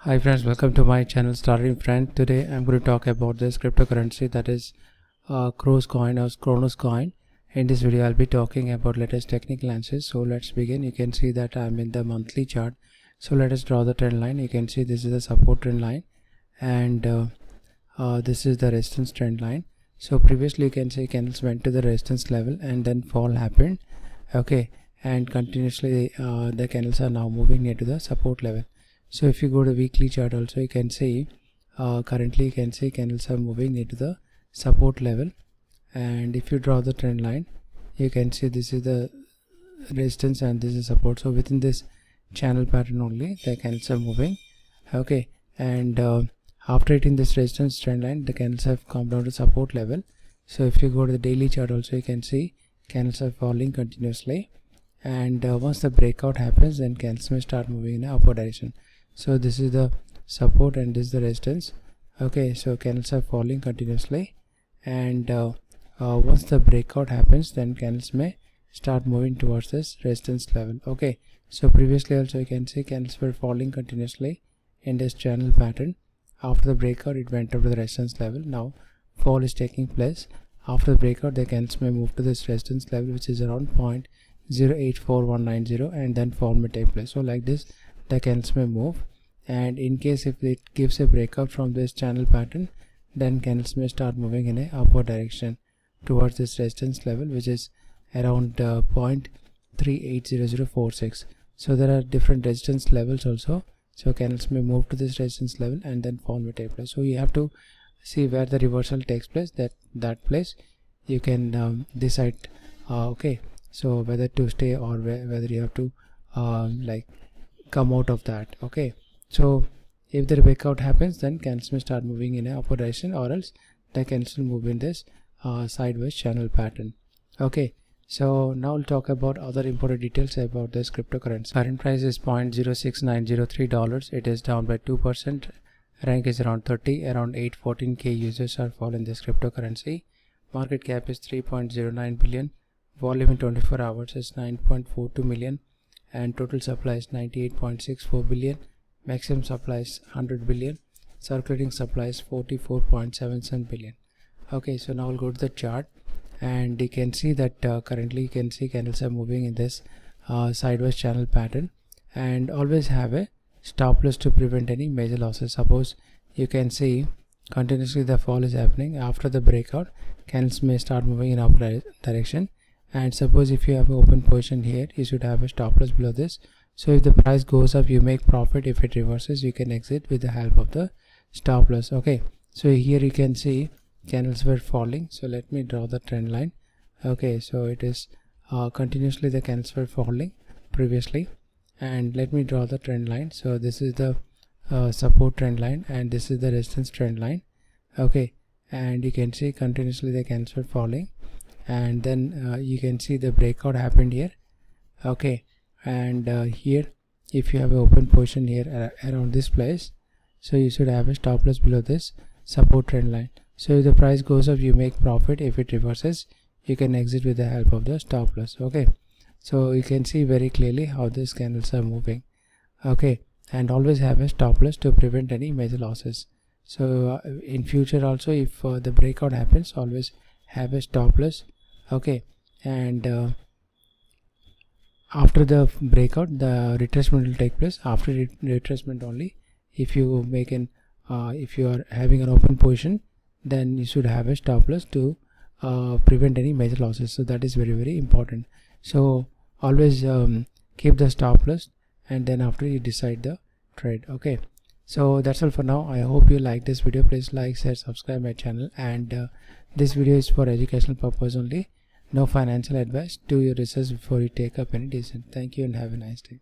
Hi friends, welcome to my channel Starting Friend. Today I'm going to talk about this cryptocurrency that is CRO Coin or CRO Coin. In this video I'll be talking about latest technical analysis. So let's begin. You can see that I'm in the monthly chart. So let us draw the trend line. You can see this is the support trend line and this is the resistance trend line. So previously you can see candles went to the resistance level and then fall happened. Okay, and continuously the candles are now moving near to the support level. So if you go to weekly chart also, you can see currently you can see candles are moving near to the support level, and if you draw the trend line you can see this is the resistance and this is support. So within this channel pattern only the candles are moving. Okay, and after hitting this resistance trend line the candles have come down to support level. So if you go to the daily chart also, you can see candles are falling continuously, and once the breakout happens then candles may start moving in the upward direction. So this is the support and this is the resistance. Okay, so candles are falling continuously, and once the breakout happens then candles may start moving towards this resistance level. Okay, so previously also you can see candles were falling continuously in this channel pattern. After the breakout it went up to the resistance level. Now fall is taking place. After the breakout the candles may move to this resistance level, which is around 0.084190, and then fall may take place. So like this the candles may move, and in case if it gives a breakout from this channel pattern then candles may start moving in a upward direction towards this resistance level, which is around 0.380046. So there are different resistance levels also. So candles may move to this resistance level and then fall may take place. So you have to see where the reversal takes place. That place you can decide okay, so whether to stay or whether you have to like come out of that. Okay, so if the breakout happens then candles may start moving in a upward direction, or else the candles will move in this sideways channel pattern. Okay, so now we'll talk about other important details about this cryptocurrency. Current price is $0.06903. It is down by 2%. Rank is around 30. Around 814k users are following this cryptocurrency. Market cap is 3.09 billion. Volume in 24 hours is 9.42 million, and total supply is 98.64 billion. Maximum supply is 100 billion. Circulating supply is 44.77 billion. Okay, so now we'll go to the chart, and you can see that currently you can see candles are moving in this sideways channel pattern, and always have a stop loss to prevent any major losses. Suppose you can see continuously the fall is happening. After the breakout candles may start moving in upward direction, and suppose if you have an open position here you should have a stop loss below this. So if the price goes up you make profit. If it reverses you can exit with the help of the stop loss. Okay, so here you can see candles were falling. So let me draw the trend line. Okay, so it is continuously the candles were falling previously, and let me draw the trend line. So this is the support trend line and this is the resistance trend line. Okay, and you can see continuously the candles were falling, and then you can see the breakout happened here. Okay, and here if you have an open position here around this place, so you should have a stop loss below this support trend line. So if the price goes up you make profit. If it reverses you can exit with the help of the stop loss. Okay, so you can see very clearly how these candles are moving. Okay, and always have a stop loss to prevent any major losses. So in future also if the breakout happens, always have a stop loss. Okay, and after the breakout the retracement will take place. After retracement only, if you make an if you are having an open position then you should have a stop loss to prevent any major losses. So that is very important. So always keep the stop loss, and then after you decide the trade. Okay, so that's all for now. I hope you like this video. Please like, share, subscribe my channel, and this video is for educational purpose only. No financial advice. Do your research before you take up any decision. Thank you and have a nice day.